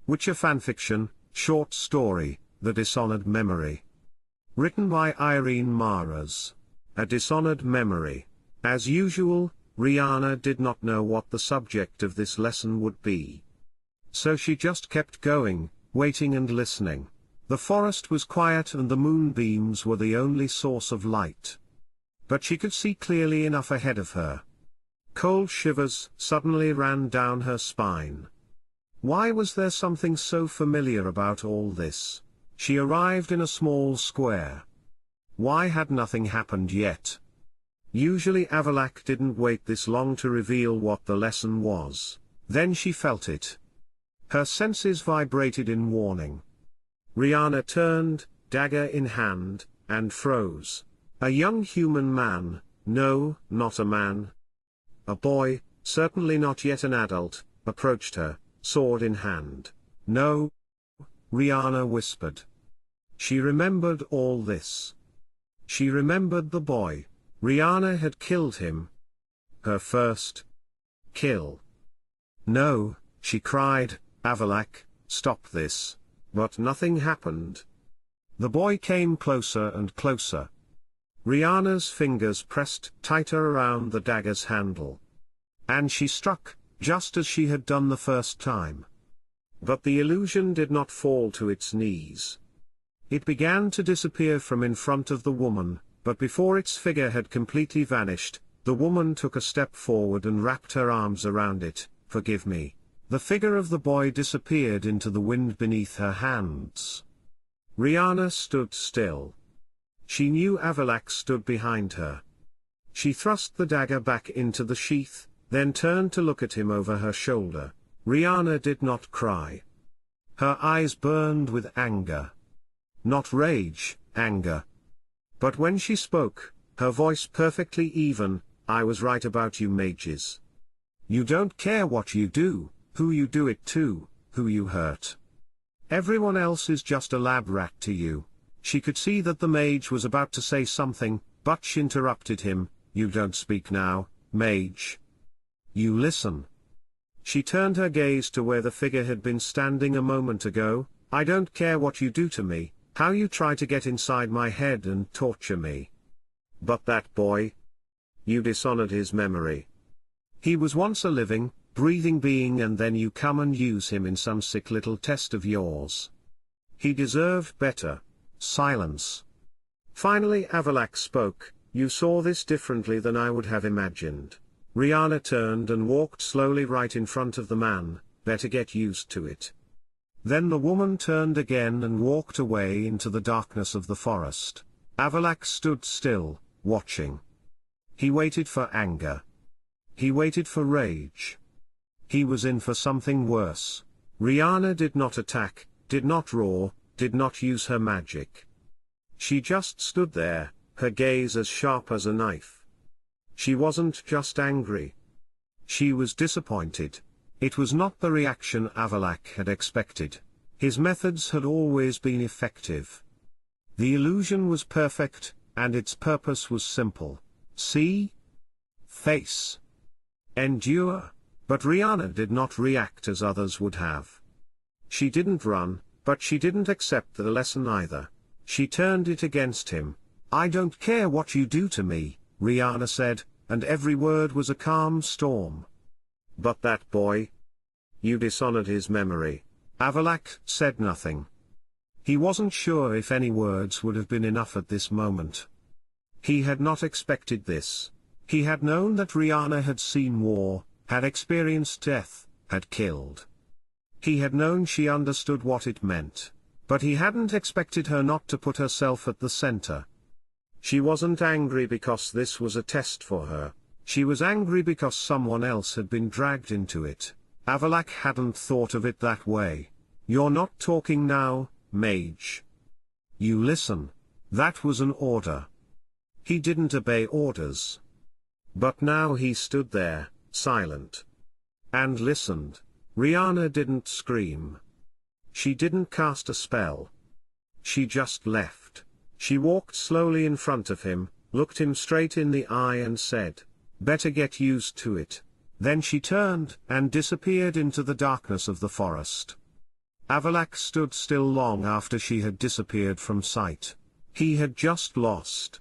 Witcher fanfiction, short story, The Dishonored Memory. Written by Irene Marras. A dishonored memory. As usual, Riana did not know what the subject of this lesson would be. So she just kept going, waiting and listening. The forest was quiet and the moonbeams were the only source of light. But she could see clearly enough ahead of her. Cold shivers suddenly ran down her spine. Why was there something so familiar about all this? She arrived in a small square. Why had nothing happened yet? Usually Avallac'h didn't wait this long to reveal what the lesson was. Then she felt it. Her senses vibrated in warning. Riana turned, dagger in hand, and froze. A young human man, no, not a man. A boy, certainly not yet an adult, approached her, sword in hand. No, Riana whispered. She remembered all this. She remembered the boy. Riana had killed him. Her first kill. No, she cried, Avallac'h, stop this. But nothing happened. The boy came closer and closer. Riana's fingers pressed tighter around the dagger's handle. And she struck, just as she had done the first time. But the illusion did not fall to its knees. It began to disappear from in front of the woman, but before its figure had completely vanished, the woman took a step forward and wrapped her arms around it. Forgive me. The figure of the boy disappeared into the wind beneath her hands. Riana stood still. She knew Avallac'h stood behind her. She thrust the dagger back into the sheath, then turned to look at him over her shoulder. Riana did not cry. Her eyes burned with anger. Not rage, anger. But when she spoke, her voice perfectly even, I was right about you mages. You don't care what you do, who you do it to, who you hurt. Everyone else is just a lab rat to you. She could see that the mage was about to say something, but she interrupted him. You don't speak now, mage. You listen. She turned her gaze to where the figure had been standing a moment ago. I don't care what you do to me, how you try to get inside my head and torture me. But that boy? You dishonored his memory. He was once a living, breathing being and then you come and use him in some sick little test of yours. He deserved better. Silence. Finally Avallac'h spoke, you saw this differently than I would have imagined. Riana turned and walked slowly right in front of the man, better get used to it. Then the woman turned again and walked away into the darkness of the forest. Avallac'h stood still, watching. He waited for anger. He waited for rage. He was in for something worse. Riana did not attack, did not roar, did not use her magic. She just stood there, her gaze as sharp as a knife. She wasn't just angry. She was disappointed. It was not the reaction Avallac'h had expected. His methods had always been effective. The illusion was perfect, and its purpose was simple. See? Face. Endure. But Riana did not react as others would have. She didn't run, but she didn't accept the lesson either. She turned it against him. I don't care what you do to me, Riana said, and every word was a calm storm. But that boy? You dishonored his memory. Avallac'h said nothing. He wasn't sure if any words would have been enough at this moment. He had not expected this. He had known that Riana had seen war, had experienced death, had killed. He had known she understood what it meant. But he hadn't expected her not to put herself at the center. She wasn't angry because this was a test for her. She was angry because someone else had been dragged into it. Avallac'h hadn't thought of it that way. You're not talking now, mage. You listen. That was an order. He didn't obey orders. But now he stood there, silent. And listened. Riana didn't scream. She didn't cast a spell. She just left. She walked slowly in front of him, looked him straight in the eye and said, better get used to it. Then she turned and disappeared into the darkness of the forest. Avallac'h stood still long after she had disappeared from sight. He had just lost